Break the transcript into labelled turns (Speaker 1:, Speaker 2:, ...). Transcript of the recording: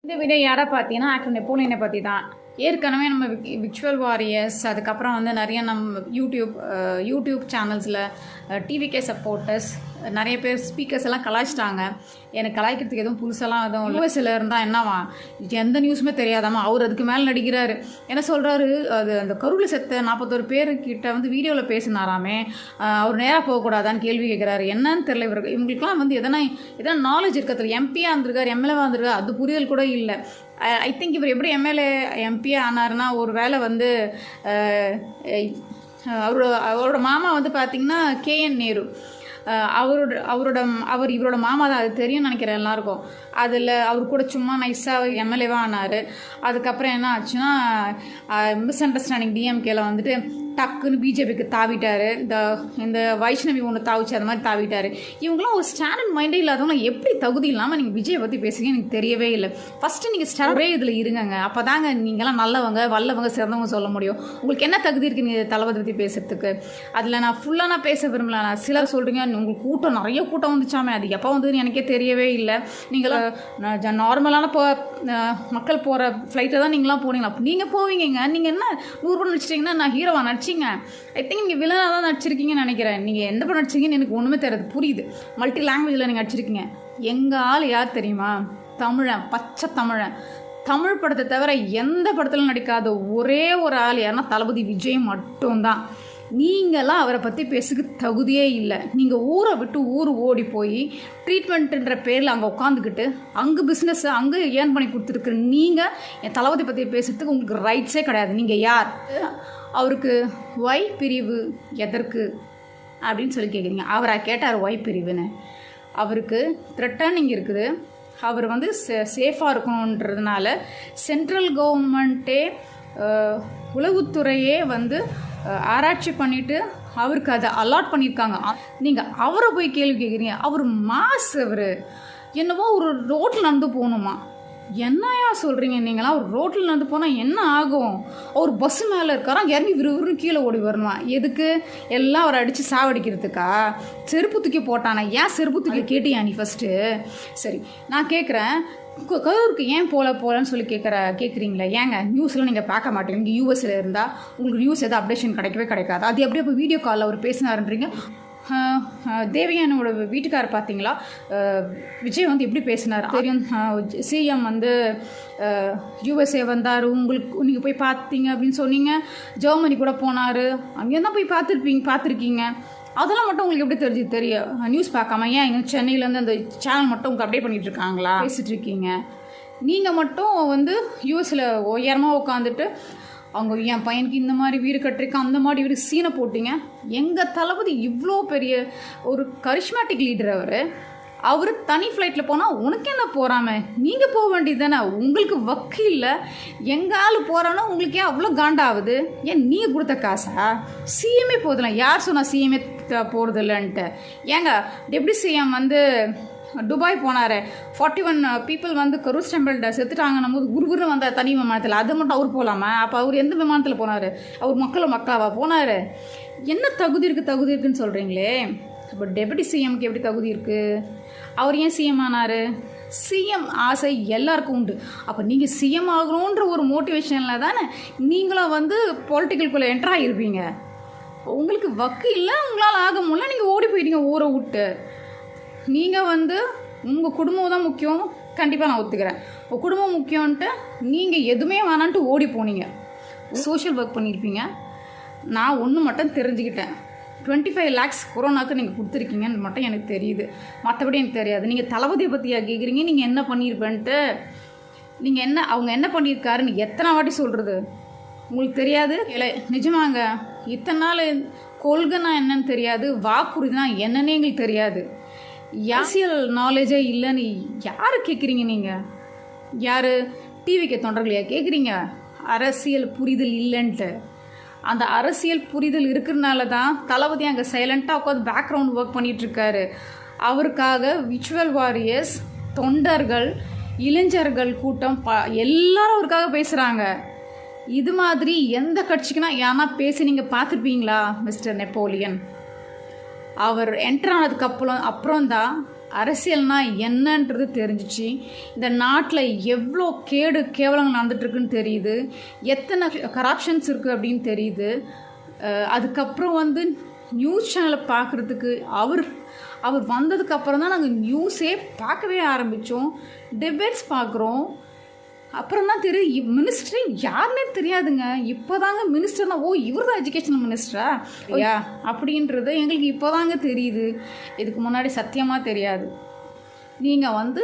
Speaker 1: இந்த வீடியோ யாரை பார்த்தீங்கன்னா ஆக்டர் நெப்போலியனை பற்றி தான். ஏற்கனவே நம்ம விர்ச்சுவல் வாரியர்ஸ், அதுக்கப்புறம் வந்து நிறைய நம்ம யூடியூப் சேனல்ஸில் டிவிகே சப்போர்ட்டர்ஸ் நிறைய பேர் ஸ்பீக்கர்ஸ் எல்லாம் கலாய்ச்சிட்டாங்க. எனக்கு கலாய்க்கிறதுக்கு எதுவும் புதுசெல்லாம் எதுவும் யூஎஸ்ல இருந்தால் என்னவா எந்த நியூஸுமே தெரியாதாமா அவர் அதுக்கு மேலே நடிக்கிறாரு. என்ன சொல்கிறாரு, அது அந்த கருவில் செத்த 41 பேர்கிட்ட வந்து வீடியோவில் பேசினாராமே, அவர் நேராக போகக்கூடாதான்னு கேள்வி கேட்குறாரு. என்னன்னு தெரியல. இவங்களுக்குலாம் வந்து எதனா நாலேஜ் இருக்கிறது. எம்பியாக இருந்திருக்காரு, எம்எல்ஏவாக இருந்திருக்காரு, அது புரிதல் கூட இல்லை. ஐ திங்க் இவர் எப்படி எம்பியாக ஆனார்னா, ஒரு வேளை வந்து அவரோட மாமா வந்து பார்த்திங்கன்னா KN நேரு, இவரோட மாமா தான், அது தெரியும்னு நினைக்கிறேன் எல்லாருக்கும். அதில் அவர் கூட சும்மா நைஸாக எம்எல்ஏவாக ஆனார். அதுக்கப்புறம் என்ன ஆச்சுன்னா, மிஸ் அண்டர்ஸ்டாண்டிங் டிஎம்கேல வந்துட்டு டக்குன்னு பிஜேபிக்கு தாவிட்டார். இந்த வைஷ்ணவி ஒன்று தாவிச்சு, அது மாதிரி தாவிட்டார். இவங்களாம் ஒரு ஸ்டாண்டர்ட் மைண்டே இல்லாதவங்க எப்படி தகுதி இல்லாமல் நீங்கள் விஜயை பற்றி பேசுகிறீங்க எனக்கு தெரியவே இல்லை. ஃபஸ்ட்டு நீங்கள் ஒரே இதில் இருங்கங்க, அப்போ தாங்க நீங்களாம் நல்லவங்க வல்லவங்க சிறந்தவங்க சொல்ல முடியும். உங்களுக்கு என்ன தகுதி இருக்குது நீங்கள் தளபதி பற்றி பேசுறதுக்கு? அதில் நான் ஃபுல்லாக பேச விரும்பல. நான் சிலர் சொல்கிறீங்க உங்களுக்கு கூட்டம் நிறைய கூட்டம் வந்துச்சாமே, அது எப்போ வந்ததுன்னு எனக்கே தெரியவே இல்லை. நீங்களாம் நார்மலான மக்கள் போகிற ஃப்ளைட்டை தான் நீங்களாம் போனீங்களா? அப்போ நீங்கள் போவீங்க. நீங்கள் என்ன 100 படம் நடிச்சிட்டிங்கன்னா நான் ஹீரோவாக நடிச்சிங்க. ஐ திங்க் நீங்கள் வில்லனாக தான் நடிச்சிருக்கீங்கன்னு நினைக்கிறேன். நீங்கள் எந்த படம் நடிச்சிங்கன்னு எனக்கு ஒன்றுமே தெரியாது. புரியுது, மல்டி லாங்குவேஜில் நீங்கள் நடிச்சிருக்கீங்க. எங்கள் ஆள் யார் தெரியுமா? தமிழன், பச்சை தமிழன். தமிழ் படத்தை தவிர எந்த படத்திலும் நடிக்காத ஒரே ஒரு ஆள் யாருன்னா தளபதி விஜய் மட்டும்தான். நீங்களாம் அவரை பற்றி பேசுக்கு தகுதியே இல்லை. நீங்கள் ஊரை விட்டு ஊர் ஓடி போய் ட்ரீட்மெண்ட்டுன்ற பேரில் அங்கே உட்காந்துக்கிட்டு அங்கே பிஸ்னஸ் அங்கே ஏர்ன் பண்ணி கொடுத்துருக்குற நீங்கள் என் தளபதி பற்றி பேசுகிறதுக்கு உங்களுக்கு ரைட்ஸே கிடையாது. நீங்கள் யார்? அவருக்கு ஒய் பிரிவு எதற்கு அப்படின்னு சொல்லி கேட்குறீங்க. அவரை கேட்டார் ஒய் பிரிவுன்னு. அவருக்கு த்ரெட்டனிங் இருக்குது. அவர் வந்து சேஃபாக இருக்கணுன்றதுனால சென்ட்ரல் கவர்மெண்ட்டே உளவுத்துறையே வந்து ஆராய்ச்சி பண்ணிவிட்டு அவருக்கு அதை அலாட் பண்ணியிருக்காங்க. நீங்கள் அவரை போய் கேள்வி கேட்குறீங்க. அவர் மாஸ், அவர் என்னவோ ஒரு ரோட்டில் நடந்து போகணுமா? என்னையா சொல்கிறீங்க நீங்களாம்? ஒரு ரோட்டில் நடந்து போனால் என்ன ஆகும்? அவர் பஸ்ஸு மேலே இருக்காராம், இறங்கி விறுவிறு கீழே ஓடி வரணுமா? எதுக்கு? எல்லாம் அவரை அடித்து சாவடிக்கிறதுக்கா? செருப்பு தூக்கி போட்டானா? ஏன் செருப்பு தூக்கி கேட்டியா நீ ஃபஸ்ட்டு? சரி, நான் கேட்குறேன், கரூருக்கு ஏன் போகலன்னு சொல்லி கேட்குறீங்களே. ஏங்க நியூஸில் நீங்கள் பார்க்க மாட்டீங்க? நீங்கள் யூஎஸ்ல இருந்தால் உங்களுக்கு நியூஸ் எதாவது அப்டேஷன் கிடைக்காது. அது எப்படியே இப்போ வீடியோ காலில் அவர் பேசினாருன்றீங்க. தேவயானோட வீட்டுக்காரர் பார்த்தீங்களா? விஜய் வந்து எப்படி பேசினார் தெரியும். சிஎம் வந்து யூஎஸ்ஏ வந்தார், உங்களுக்கு நீங்கள் போய் பார்த்தீங்க அப்படின்னு சொன்னீங்க. ஜெர்மனி கூட போனார், அங்கே தான் போய் பார்த்துருக்கீங்க. அதெல்லாம் மட்டும் உங்களுக்கு எப்படி தெரியும் நியூஸ் பார்க்காம? ஏன் இங்கே சென்னையிலேருந்து அந்த சேனல் மட்டும் உங்களுக்கு அப்டேட் பண்ணிகிட்டு இருக்காங்களா? பேசிகிட்டு இருக்கீங்க. நீங்கள் மட்டும் வந்து யூஎஸில் உயரமாக உட்காந்துட்டு அவங்க என் பையனுக்கு இந்த மாதிரி வீடு கட்டிருக்கேன், அந்த மாதிரி வீடு சீனை போட்டிங்க. எங்கள் தளபதி இவ்வளோ பெரிய ஒரு கரிஷ்மேட்டிக் லீடர். அவர் தனி ஃப்ளைட்டில் போனால் உனக்கு என்ன போகிறாம? நீங்கள் போக வேண்டியது தானே? உங்களுக்கு வக்கீல்ல எங்கள் ஆள் போகிறான்னா உங்களுக்கு ஏன் அவ்வளோ காண்டாகுது? ஏன் நீங்கள் கொடுத்த காசா? சிஎம்ஏ போதில்ல. யார் சொன்னால் சிஎம்ஏ போகிறது இல்லைன்ட்டு? ஏங்க டெப்டி சிஎம் வந்து துபாய் போனார். 41 பீப்புள் வந்து கரூர் டெம்பிள்கிட்ட செத்துட்டாங்கன்னும் போது குருகுரு வந்தார் தனி விமானத்தில். அது மட்டும் அவர் போகலாமா? அப்போ அவர் எந்த விமானத்தில் போனார்? அவர் மக்களாவா போனார்? என்ன தகுதி இருக்குன்னு சொல்கிறீங்களே. இப்போ டெபுட்டி சிஎம்க்கு எப்படி தகுதி இருக்குது? அவர் ஏன் சிஎம் ஆனார்? சிஎம் ஆசை எல்லாருக்கும் உண்டு. அப்போ நீங்கள் சிஎம் ஆகணுன்ற ஒரு மோட்டிவேஷனில் தானே நீங்களும் வந்து பொலிட்டிக்கல்குள்ளே என்ட்ரு ஆகிருப்பீங்க. உங்களுக்கு வக்கீல்ல உங்களால் ஆக முடியல, நீங்கள் ஓடி போயிட்டீங்க ஊரை விட்டு. நீங்கள் வந்து உங்கள் குடும்பம் தான் முக்கியம், கண்டிப்பாக நான் ஒத்துக்கிறேன். உங்கள் குடும்பம் முக்கியம்ன்ட்டு நீங்கள் எதுவுமே வேணான்ட்டு ஓடி போனீங்க. சோஷியல் ஒர்க் பண்ணியிருப்பீங்க. நான் ஒன்று மட்டும் தெரிஞ்சுக்கிட்டேன், 25 lakhs கொரோனாவுக்கு நீங்கள் கொடுத்துருக்கீங்கன்னு மட்டும் எனக்கு தெரியுது. மற்றபடி எனக்கு தெரியாது. நீங்கள் தளபதியை பற்றியா கேட்குறீங்க? நீங்கள் என்ன பண்ணியிருப்பேன்ட்டு நீங்கள் அவங்க என்ன பண்ணியிருக்காருன்னு எத்தனை வாட்டி சொல்கிறது? உங்களுக்கு தெரியாது? இல்லை நிஜமாங்க, இத்தனை நாள் கொள்கைனா என்னன்னு தெரியாது, வாக்குறுதினா என்னன்னே எங்களுக்கு தெரியாது. அரசியல் நாலேஜே இல்லைன்னு யார் கேட்குறீங்க? நீங்கள் யார்? டிவிக்கு தொண்டர்களையா கேட்குறீங்க அரசியல் புரிதல் இல்லைன்ட்டு? அந்த அரசியல் புரிதல் இருக்கிறதுனால தான் தளபதி அங்கே சைலண்ட்டாக உட்காந்து பேக்ரவுண்ட் ஒர்க் பண்ணிகிட்ருக்காரு. அவருக்காக விர்ச்சுவல் வாரியர்ஸ், தொண்டர்கள், இளைஞர்கள் கூட்டம் எல்லாரும் அவருக்காக பேசுகிறாங்க. இது மாதிரி எந்த கட்சிக்குன்னா ஏன்னா பேசி நீங்கள் பார்த்துருப்பீங்களா? மிஸ்டர் நெப்போலியன் அவர் என்டர் ஆனதுக்கு அப்புறம் தான் அரசியல்னா என்னன்றது தெரிஞ்சிச்சு. இந்த நாட்டில் எவ்வளோ கேடு கேவலங்கள் நடந்துட்டுருக்குன்னு தெரியுது, எத்தனை கரப்ஷன்ஸ் இருக்குது அப்படின்னு தெரியுது. அதுக்கப்புறம் வந்து நியூஸ் சேனலை பார்க்குறதுக்கு அவர் வந்ததுக்கப்புறம் தான் நாங்கள் நியூஸே பார்க்கவே ஆரம்பித்தோம். டிபேட்ஸ் பார்க்குறோம். அப்புறம் தான் தெரியும் மினிஸ்டரே யாருன்னே தெரியாதுங்க. இப்போ தாங்க மினிஸ்டர்னா ஓ இவர் தான் எஜுகேஷன் மினிஸ்டரா ஐயா அப்படின்றது எங்களுக்கு இப்போ தாங்க தெரியுது. இதுக்கு முன்னாடி சத்தியமாக தெரியாது. நீங்கள் வந்து